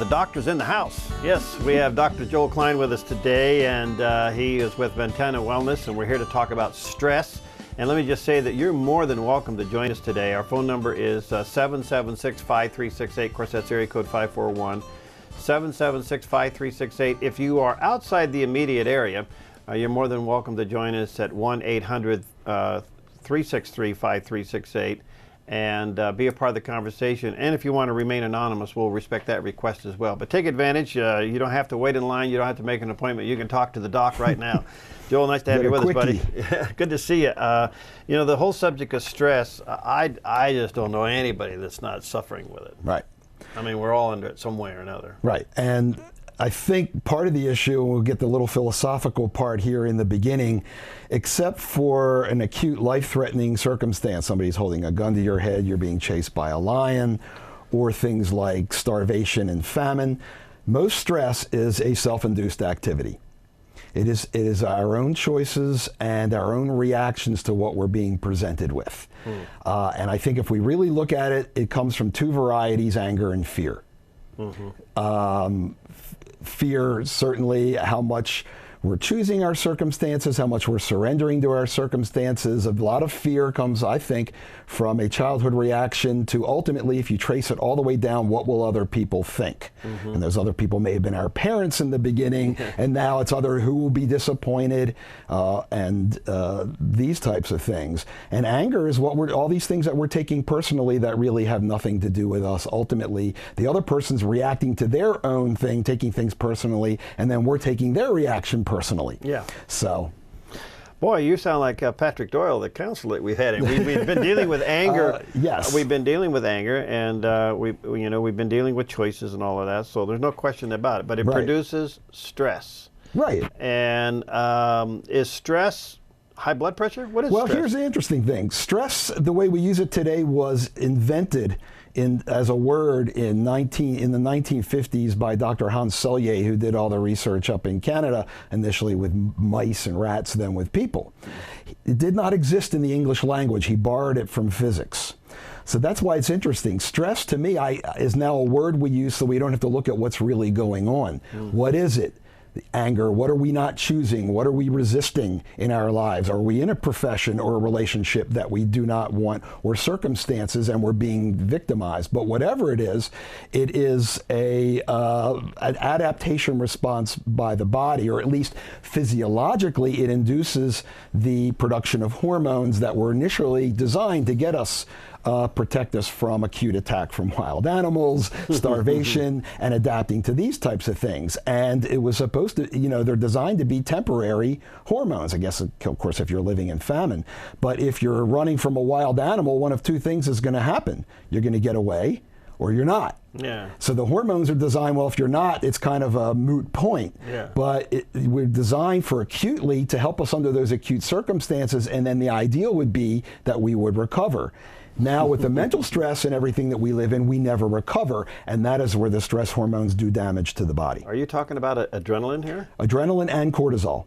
The doctor's in the house. Yes, we have Dr. Joel Klein with us today, and he is with Ventana Wellness, and we're here to talk about stress. And let me just say that you're more than welcome to join us today. Our phone number is 776-5368. Of course, that's area code 541. 776-5368. If you are outside the immediate area, you're more than welcome to join us at 1-800-363-5368 and be a part of the conversation. And if you want to remain anonymous, we'll respect that request as well. But take advantage. You don't have to wait in line. You don't have to make an appointment. You can talk to the doc right now. Joel, nice to have you with us, buddy. Good to see you. You know, the whole subject of stress, I just don't know anybody that's not suffering with it. Right. I mean, we're all under it some way or another. Right. And I think part of the issue, and we'll get the little philosophical part here in the beginning, except for an acute life-threatening circumstance, somebody's holding a gun to your head, you're being chased by a lion, or things like starvation and famine, most stress is a self-induced activity. It is our own choices and our own reactions to what we're being presented with. And I think if we really look at it, it comes from two varieties, anger and fear. Fear, certainly, how much we're choosing our circumstances, how much we're surrendering to our circumstances. A lot of fear comes, I think, from a childhood reaction to ultimately, if you trace it all the way down, what will other people think? And those other people may have been our parents in the beginning, and now it's other who will be disappointed, and these types of things. And anger is what all these things that we're taking personally that really have nothing to do with us. Ultimately, the other person's reacting to their own thing, taking things personally, and then we're taking their reaction personally. Yeah. So, boy, you sound like Patrick Doyle, the counselor that we've had. We've been dealing with anger. Yes. We've been dealing with anger, and we've been dealing with choices and all of that. So there's no question about it. But it produces stress. Right. And is stress high blood pressure? What is stress? Well, here's the interesting thing. Stress, the way we use it today, was invented as a word in the 1950s by Dr. Hans Selye, who did all the research up in Canada, initially with mice and rats, then with people. It did not exist in the English language. He borrowed it from physics. So that's why it's interesting. Stress, to me, is now a word we use so we don't have to look at what's really going on. What is it? The anger, what are we not choosing? What are we resisting in our lives? Are we in a profession or a relationship that we do not want, or circumstances, and we're being victimized? But whatever it is an adaptation response by the body, or at least physiologically, it induces the production of hormones that were initially designed to get us protect us from acute attack from wild animals, starvation, and adapting to these types of things. And it was supposed to, they're designed to be temporary hormones, I guess, of course, if you're living in famine. But if you're running from a wild animal, one of two things is going to happen. You're going to get away, or you're not. Yeah. So the hormones are designed, well, if you're not, it's kind of a moot point. Yeah. But we're designed for acutely to help us under those acute circumstances, and then the ideal would be that we would recover. Now, with the mental stress and everything that we live in, we never recover, and that is where the stress hormones do damage to the body. Are you talking about adrenaline here? Adrenaline and cortisol.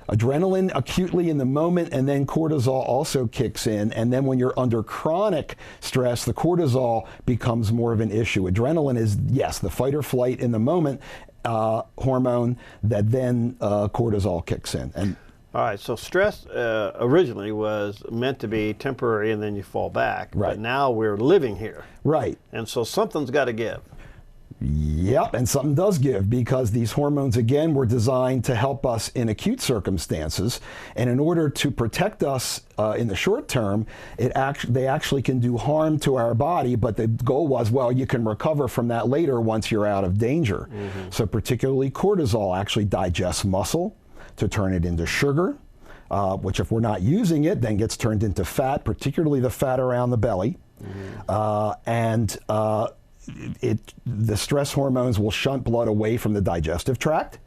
Adrenaline acutely in the moment, and then cortisol also kicks in. And then when you're under chronic stress, the cortisol becomes more of an issue. Adrenaline is, yes, the fight or flight in the moment hormone that then cortisol kicks in. And all right, so stress originally was meant to be temporary and then you fall back. Right. But now we're living here. Right. And so something's got to give. Yep, and something does give, because these hormones, again, were designed to help us in acute circumstances. And in order to protect us in the short term, they actually can do harm to our body. But the goal was, well, you can recover from that later once you're out of danger. So particularly cortisol actually digests muscle to turn it into sugar, which if we're not using it, then gets turned into fat, particularly the fat around the belly. The stress hormones will shunt blood away from the digestive tract,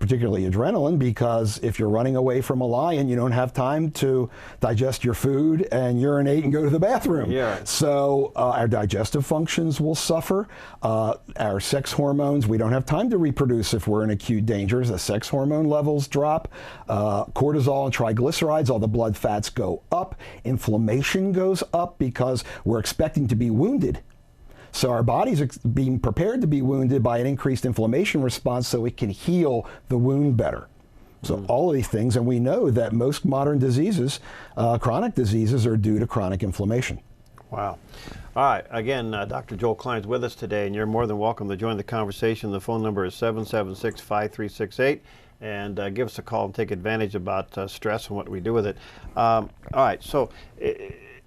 particularly adrenaline, because if you're running away from a lion, you don't have time to digest your food and urinate and go to the bathroom. Yeah. So our digestive functions will suffer. Our sex hormones, we don't have time to reproduce if we're in acute danger. The sex hormone levels drop. Cortisol and triglycerides, all the blood fats go up. Inflammation goes up because we're expecting to be wounded. So our body's being prepared to be wounded by an increased inflammation response so it can heal the wound better. So all of these things, and we know that most modern diseases, chronic diseases, are due to chronic inflammation. Wow. All right. Again, Dr. Joel Klein's with us today, and you're more than welcome to join the conversation. The phone number is 776-5368, and give us a call and take advantage about stress and what we do with it. All right. So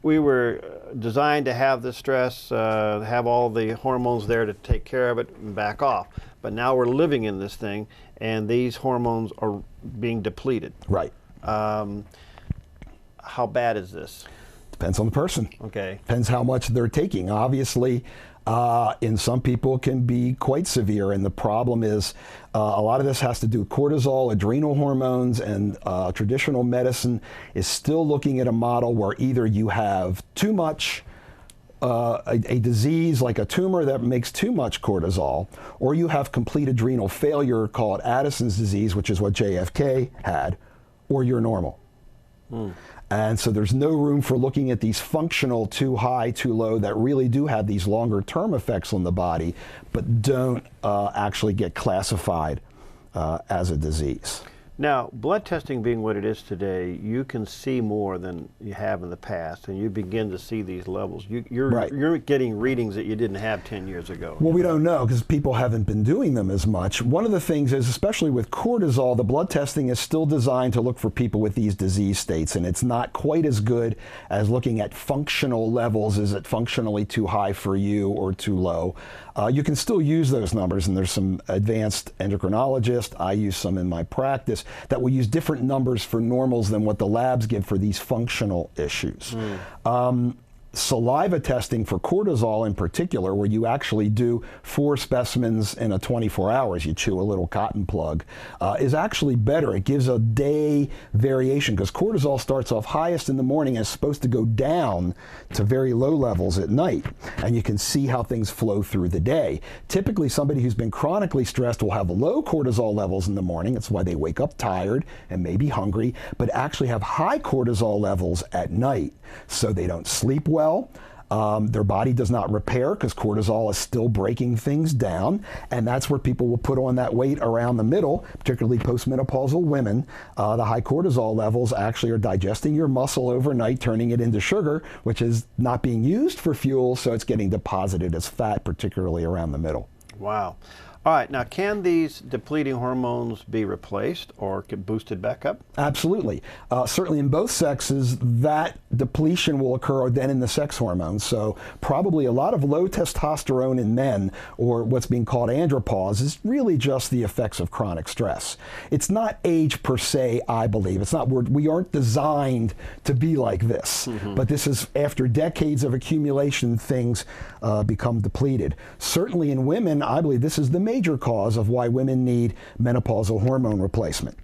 we were designed to have the stress, have all the hormones there to take care of it and back off. But now we're living in this thing, and these hormones are being depleted. Right. How bad is this? Depends on the person. Okay. Depends how much they're taking. Obviously, in some people it can be quite severe, and the problem is a lot of this has to do with cortisol, adrenal hormones, and traditional medicine is still looking at a model where either you have too much a disease like a tumor that makes too much cortisol, or you have complete adrenal failure called Addison's disease, which is what JFK had, or you're normal. And so there's no room for looking at these functional too high, too low that really do have these longer term effects on the body, but don't actually get classified as a disease. Now, blood testing being what it is today, you can see more than you have in the past, and you begin to see these levels. You're getting readings that you didn't have 10 years ago. Well, we don't know because people haven't been doing them as much. One of the things is, especially with cortisol, the blood testing is still designed to look for people with these disease states, and it's not quite as good as looking at functional levels. Is it functionally too high for you or too low? You can still use those numbers, and there's some advanced endocrinologists, I use some in my practice, that will use different numbers for normals than what the labs give for these functional issues. Saliva testing for cortisol in particular, where you actually do 4 specimens in a 24 hours, you chew a little cotton plug, is actually better. It gives a day variation because cortisol starts off highest in the morning and is supposed to go down to very low levels at night. And you can see how things flow through the day. Typically, somebody who's been chronically stressed will have low cortisol levels in the morning. That's why they wake up tired and maybe hungry, but actually have high cortisol levels at night. So they don't sleep well. Their body does not repair because cortisol is still breaking things down, and that's where people will put on that weight around the middle, particularly postmenopausal women. The high cortisol levels actually are digesting your muscle overnight, turning it into sugar, which is not being used for fuel, so it's getting deposited as fat, particularly around the middle. Wow. All right, now can these depleting hormones be replaced or get boosted back up? Absolutely. Certainly in both sexes, that depletion will occur then in the sex hormones. So probably a lot of low testosterone in men, or what's being called andropause, is really just the effects of chronic stress. It's not age per se, I believe. It's not, we aren't designed to be like this, but this is after decades of accumulation, things become depleted. Certainly in women, I believe this is the major cause of why women need menopausal hormone replacement.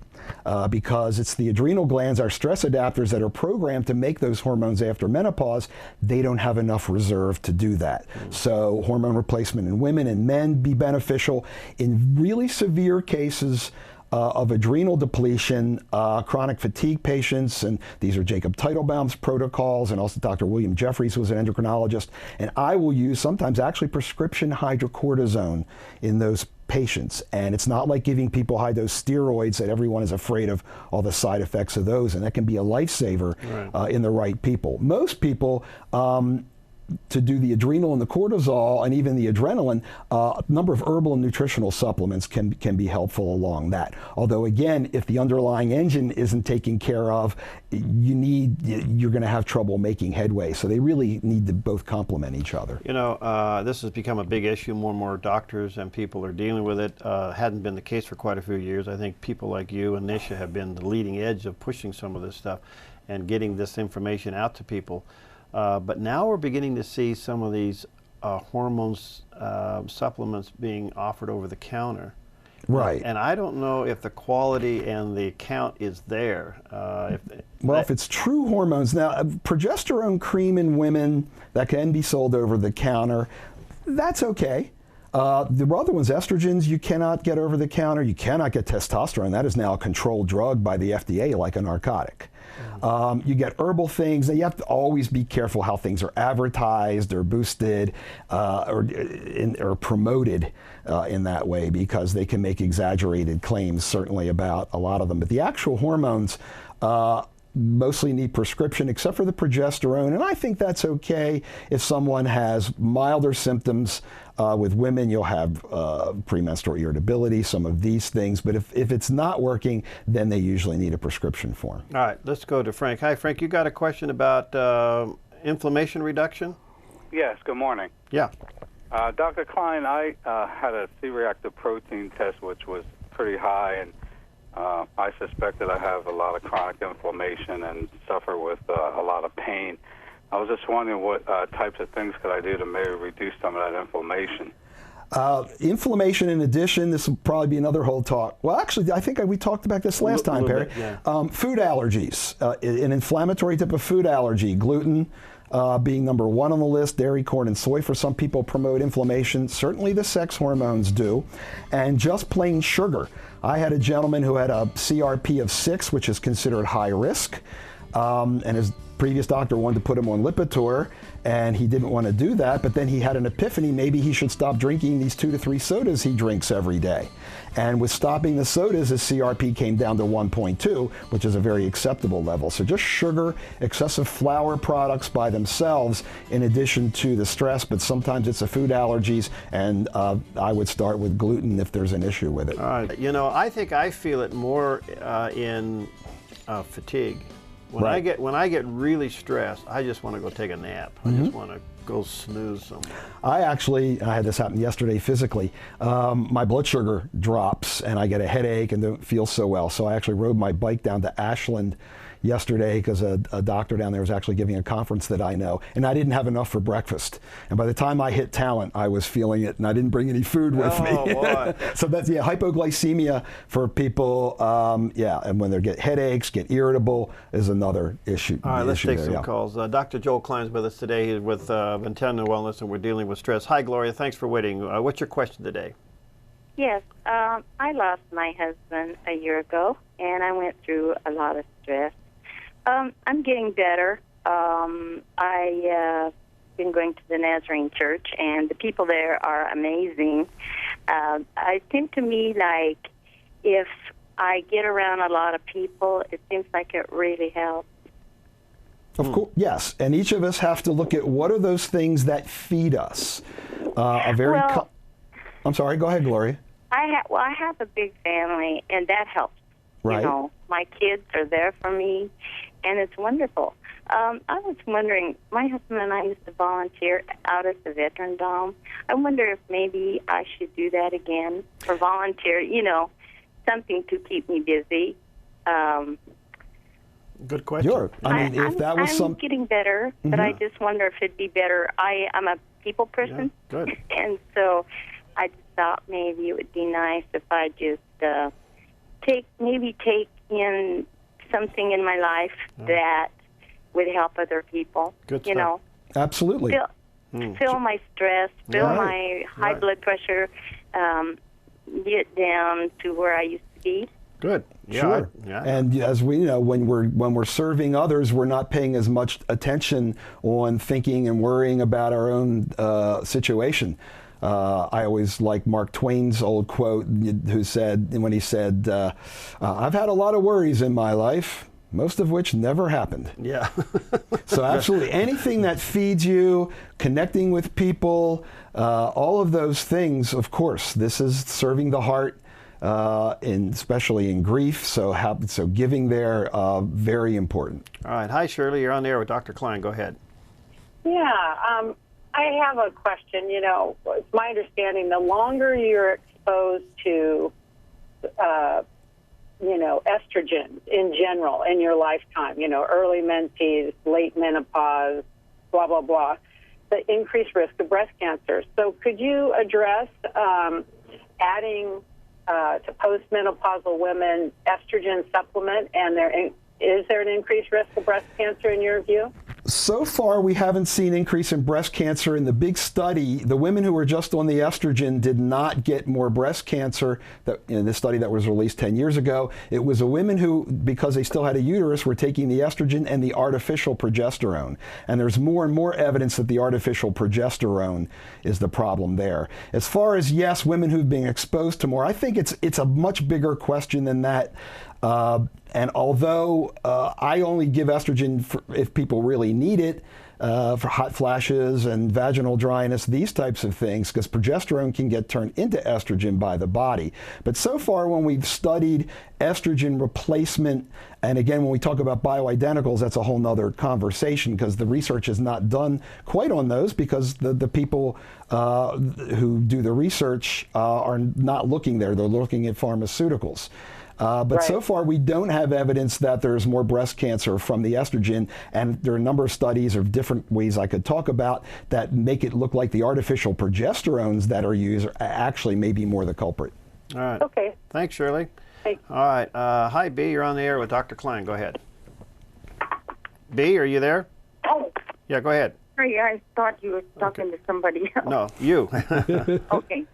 Because it's the adrenal glands, our stress adapters that are programmed to make those hormones after menopause. They don't have enough reserve to do that. So hormone replacement in women and men be beneficial. In really severe cases of adrenal depletion, chronic fatigue patients, and these are Jacob Teitelbaum's protocols, and also Dr. William Jeffries was an endocrinologist, and I will use sometimes actually prescription hydrocortisone in those patients. And it's not like giving people high-dose steroids that everyone is afraid of all the side effects of those, and that can be a lifesaver in the right people. Most people, to do the adrenal and the cortisol and even the adrenaline, a number of herbal and nutritional supplements can be helpful along that. Although again, if the underlying engine isn't taken care of, you're going to have trouble making headway. So they really need to both complement each other. You know, this has become a big issue. More and more doctors and people are dealing with it. Hadn't been the case for quite a few years. I think people like you and Nisha have been the leading edge of pushing some of this stuff and getting this information out to people. But now we're beginning to see some of these hormones supplements being offered over the counter. Right. And I don't know if the quality and the count is there. If it's true hormones. Now, progesterone cream in women that can be sold over the counter, that's okay. The other ones, estrogens, you cannot get over the counter. You cannot get testosterone. That is now a controlled drug by the FDA, like a narcotic. You get herbal things. Now, you have to always be careful how things are advertised or boosted or promoted in that way, because they can make exaggerated claims, certainly, about a lot of them. But the actual hormones mostly need prescription, except for the progesterone, and I think that's okay if someone has milder symptoms. With women, you'll have premenstrual irritability, some of these things, but if it's not working, then they usually need a prescription form. All right, let's go to Frank. Hi, Frank, you got a question about inflammation reduction? Yes, good morning. Yeah. Dr. Klein, I had a C-reactive protein test, which was pretty high, and I suspect that I have a lot of chronic inflammation and suffer with a lot of pain. I was just wondering what types of things could I do to maybe reduce some of that inflammation. Inflammation, in addition, this will probably be another whole talk. Well, actually, I think we talked about this last time, Perry. Food allergies, an inflammatory type of food allergy, gluten being number one on the list, dairy, corn, and soy for some people promote inflammation. Certainly the sex hormones do. And just plain sugar. I had a gentleman who had a CRP of 6, which is considered high risk, and his previous doctor wanted to put him on Lipitor, and he didn't want to do that, but then he had an epiphany, maybe he should stop drinking these 2 to 3 sodas he drinks every day. And with stopping the sodas, his CRP came down to 1.2, which is a very acceptable level. So just sugar, excessive flour products by themselves, in addition to the stress, but sometimes it's the food allergies, and I would start with gluten if there's an issue with it. All right. You know, I think I feel it more in fatigue. When I get really stressed, I just want to go take a nap. I just want to go snooze somewhere. I had this happen yesterday physically. My blood sugar drops and I get a headache and don't feel so well. So I actually rode my bike down to Ashland yesterday because a doctor down there was actually giving a conference that I know, and I didn't have enough for breakfast. And by the time I hit Talent, I was feeling it, and I didn't bring any food with me. Boy. So that's, hypoglycemia for people, and when they get headaches, get irritable, is another issue. All right, let's take some calls. Dr. Joel Klein's with us today. He's with Ventana Wellness, and we're dealing with stress. Hi, Gloria. Thanks for waiting. What's your question today? Yes, I lost my husband a year ago, and I went through a lot of stress. I'm getting better. I've been going to the Nazarene Church, and the people there are amazing. It seems to me like if I get around a lot of people, it seems like it really helps. Of course, yes. And each of us have to look at what are those things that feed us. I'm sorry, go ahead, Gloria. I have a big family, and that helps. Right. You know, my kids are there for me, and it's wonderful. I was wondering, my husband and I used to volunteer out at the Veteran Dome. I wonder if maybe I should do that again, or volunteer, something to keep me busy. Good question. Sure. I mean, if that was I'm getting better, but I just wonder if it'd be better. I'm a people person, good. And so I just thought maybe it would be nice if I just take in something in my life that would help other people. Good stuff. Absolutely. Fill my stress, my high blood pressure, get down to where I used to be. Good. Sure. And as we know, when we're serving others, we're not paying as much attention on thinking and worrying about our own situation. I always like Mark Twain's old quote, who said, when he said, I've had a lot of worries in my life, most of which never happened. Yeah. So absolutely, anything that feeds you, connecting with people, all of those things, of course, this is serving the heart, especially in grief, so giving there, very important. All right. Hi, Shirley. You're on the air with Dr. Klein. Go ahead. Yeah. I have a question. It's my understanding the longer you're exposed to, estrogen in general in your lifetime, early menses, late menopause, blah, blah, blah, the increased risk of breast cancer. So could you address adding to postmenopausal women estrogen supplement, and is there an increased risk of breast cancer in your view? So far, we haven't seen increase in breast cancer. In the big study, the women who were just on the estrogen did not get more breast cancer. In this study that was released 10 years ago, it was the women who, because they still had a uterus, were taking the estrogen and the artificial progesterone. And there's more and more evidence that the artificial progesterone is the problem there. As far as, yes, women who've been exposed to more, I think it's a much bigger question than that. And although I only give estrogen if people really need it, for hot flashes and vaginal dryness, these types of things, because progesterone can get turned into estrogen by the body. But so far, when we've studied estrogen replacement, and again, when we talk about bioidenticals, that's a whole nother conversation, because the research is not done quite on those, because the people who do the research are not looking there. They're looking at pharmaceuticals. But Right. so far, we don't have evidence that there's more breast cancer from the estrogen. And there are a number of studies of different ways I could talk about that make it look like the artificial progesterones that are used are actually may be more the culprit. All right. Okay. Thanks, Shirley. Thanks. All right. Hi, B. You're on the air with Dr. Klein. Go ahead. B, are you there? Oh, Yeah, go ahead. sorry, I thought you were talking to somebody else. No, you. Okay.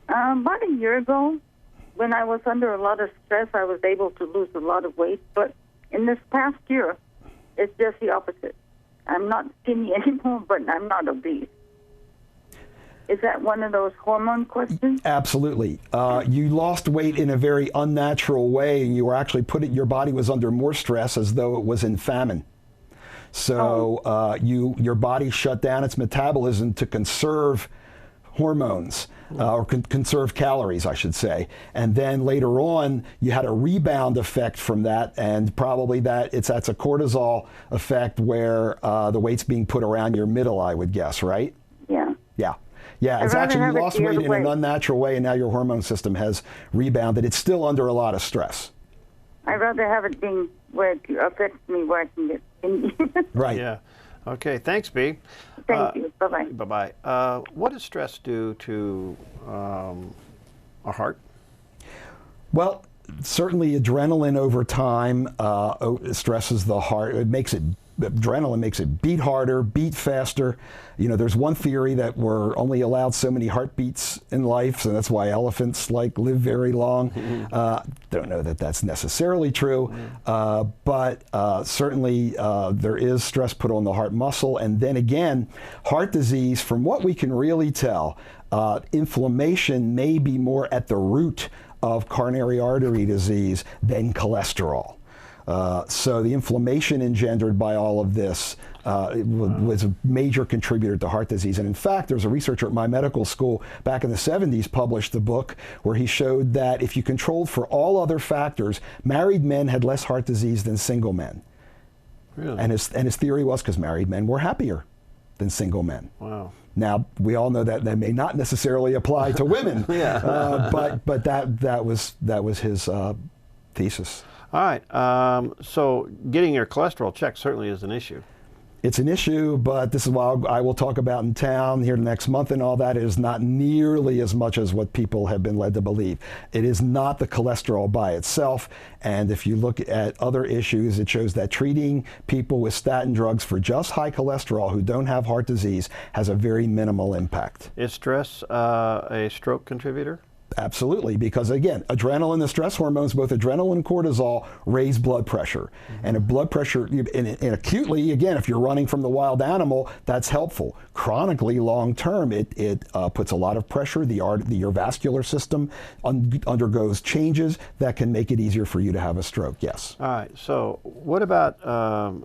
About a year ago, when I was under a lot of stress, I was able to lose a lot of weight. But in this past year, it's just the opposite. I'm not skinny anymore, but I'm not obese. Is that one of those hormone questions? Absolutely. You lost weight in a very unnatural way, and you were actually your body was under more stress as though it was in famine. So your body shut down its metabolism to conserve hormones, or conserve calories, I should say. And then later on, you had a rebound effect from that, and probably that's a cortisol effect where the weight's being put around your middle, I would guess, right? Yeah. Yeah. Yeah, it's I'd rather actually you have it lost the weight other in an way. unnatural way, and now your hormone system has rebounded. It's still under a lot of stress. I'd rather have it being where it affects me where I can get skinny. Right. Yeah. Okay. Thanks, B. Thank you. Bye-bye. Bye-bye. What does stress do to our heart? Well, certainly adrenaline over time stresses the heart. Adrenaline makes it beat harder, beat faster. You know, there's one theory that we're only allowed so many heartbeats in life, so that's why elephants live very long. Don't know that that's necessarily true, but certainly there is stress put on the heart muscle. And then again, heart disease, from what we can really tell, inflammation may be more at the root of coronary artery disease than cholesterol. So the inflammation engendered by all of this was a major contributor to heart disease. And in fact, there was a researcher at my medical school back in the 70s published a book where he showed that if you controlled for all other factors, married men had less heart disease than single men. Really? And his theory was because married men were happier than single men. Wow. Now, we all know that may not necessarily apply to women, but that was his thesis. All right. So getting your cholesterol checked certainly is an issue. It's an issue, but this is what I will talk about in town here next month and all that. It is not nearly as much as what people have been led to believe. It is not the cholesterol by itself. And if you look at other issues, it shows that treating people with statin drugs for just high cholesterol who don't have heart disease has a very minimal impact. Is stress a stroke contributor? Absolutely, because again, adrenaline, the stress hormones, both adrenaline and cortisol, raise blood pressure. And if blood pressure, and acutely, again, if you're running from the wild animal, that's helpful. Chronically, long term, it puts a lot of pressure. Your vascular system undergoes changes that can make it easier for you to have a stroke, yes. All right, so what about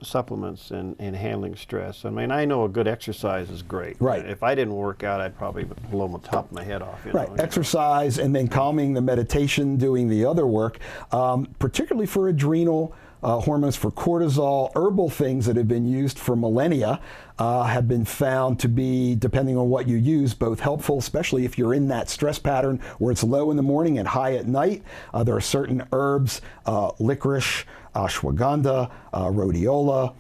supplements in handling stress? I mean, I know a good exercise is great. Right. If I didn't work out, I'd probably blow the top of my head off. You Right, know? exercise and then calming, the meditation, doing the other work, particularly for adrenal hormones, for cortisol, herbal things that have been used for millennia have been found to be, depending on what you use, both helpful, especially if you're in that stress pattern where it's low in the morning and high at night. There are certain herbs, licorice, ashwagandha, rhodiola,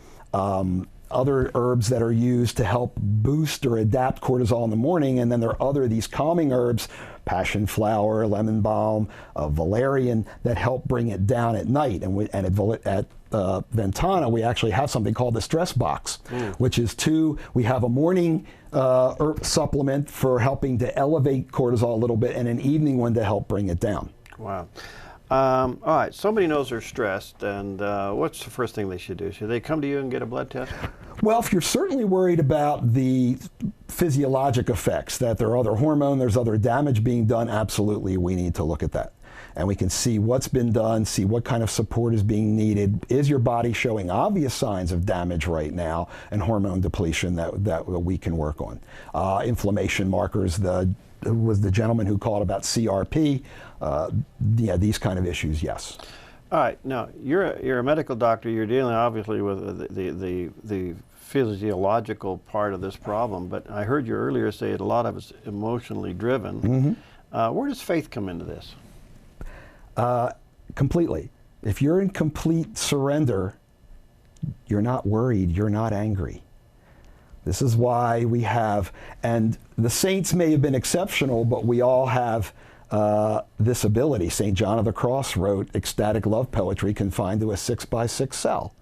other herbs that are used to help boost or adapt cortisol in the morning. And then there are these calming herbs, passion flower, lemon balm, valerian, that help bring it down at night. And at Ventana, we actually have something called the stress box, which is we have a morning herb supplement for helping to elevate cortisol a little bit, and an evening one to help bring it down. Wow. All right, somebody knows they're stressed, and what's the first thing they should do? Should they come to you and get a blood test? Well, if you're certainly worried about the physiologic effects, that there are other hormones, there's other damage being done, absolutely, we need to look at that. And we can see what's been done, see what kind of support is being needed. Is your body showing obvious signs of damage right now and hormone depletion that we can work on? Inflammation markers, was the gentleman who called about CRP. Yeah, these kind of issues, yes. All right, now you're a medical doctor. You're dealing obviously with the physiological part of this problem, but I heard you earlier say that a lot of it's emotionally driven. Where does faith come into this? Completely. If you're in complete surrender, you're not worried, you're not angry. This is why we have, and the saints may have been exceptional, but we all have this ability. St. John of the Cross wrote ecstatic love poetry confined to a 6x6 cell.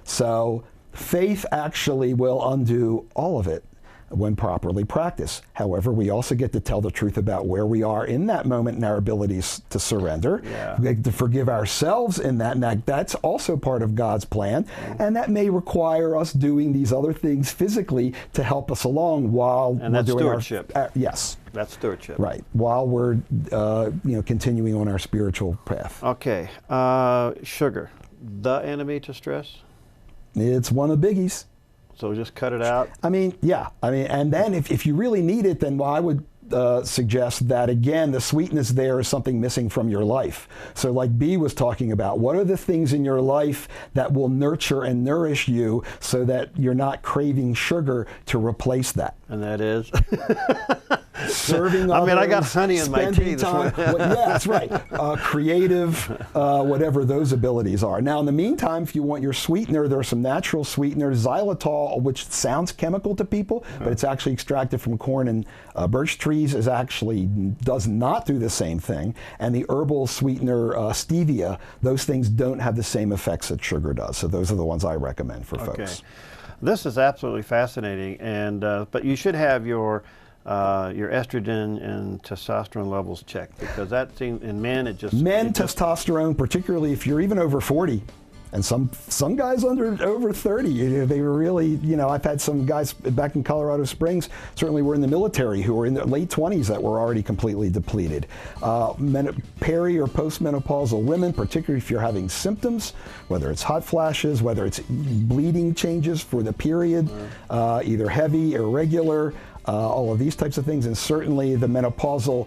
So faith actually will undo all of it when properly practiced. However, we also get to tell the truth about where we are in that moment and our abilities to surrender. Yeah. We get to forgive ourselves in that, and that's also part of God's plan. And that may require us doing these other things physically to help us along while and we're that's doing stewardship. Yes. That's stewardship. Right. While we're continuing on our spiritual path. Okay. Sugar, the enemy to stress? It's one of the biggies. So just cut it out? I mean, yeah. I mean, and then if you really need it, then I would suggest that, again, the sweetness there is something missing from your life. So like B was talking about, what are the things in your life that will nurture and nourish you so that you're not craving sugar to replace that? And that is? Serving others, I mean, I got honey in my tea. Yeah, that's right. Creative, whatever those abilities are. Now, in the meantime, if you want your sweetener, there are some natural sweeteners. Xylitol, which sounds chemical to people, but it's actually extracted from corn and birch trees, does not do the same thing. And the herbal sweetener, stevia, those things don't have the same effects that sugar does. So those are the ones I recommend for folks. This is absolutely fascinating, and but you should have your estrogen and testosterone levels checked, because that seems in men testosterone, particularly if you're even over 40, and some guys over 30, they were really, I've had some guys back in Colorado Springs, certainly were in the military, who were in their late 20s that were already completely depleted. Peri or postmenopausal women, particularly if you're having symptoms, whether it's hot flashes, whether it's bleeding changes for the period, either heavy, irregular, all of these types of things, and certainly the menopausal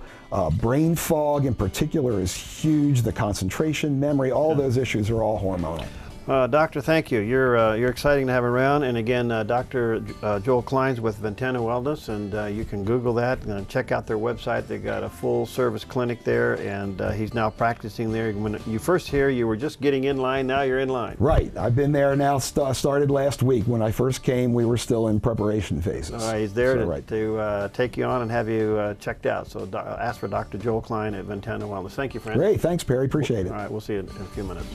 brain fog in particular is huge. The concentration, memory, all those issues are all hormonal. Doctor, thank you. You're exciting to have around. And again, Dr. Joel Klein's with Ventana Wellness, and you can Google that and check out their website. They've got a full-service clinic there, and he's now practicing there. When you first here, you were just getting in line. Now you're in line. Right. I've been there now. Started last week. When I first came, we were still in preparation phases. All right. He's there to take you on and have you checked out. So ask for Dr. Joel Klein at Ventana Wellness. Thank you, friend. Great. Thanks, Perry. Appreciate it. All right. We'll see you in a few minutes.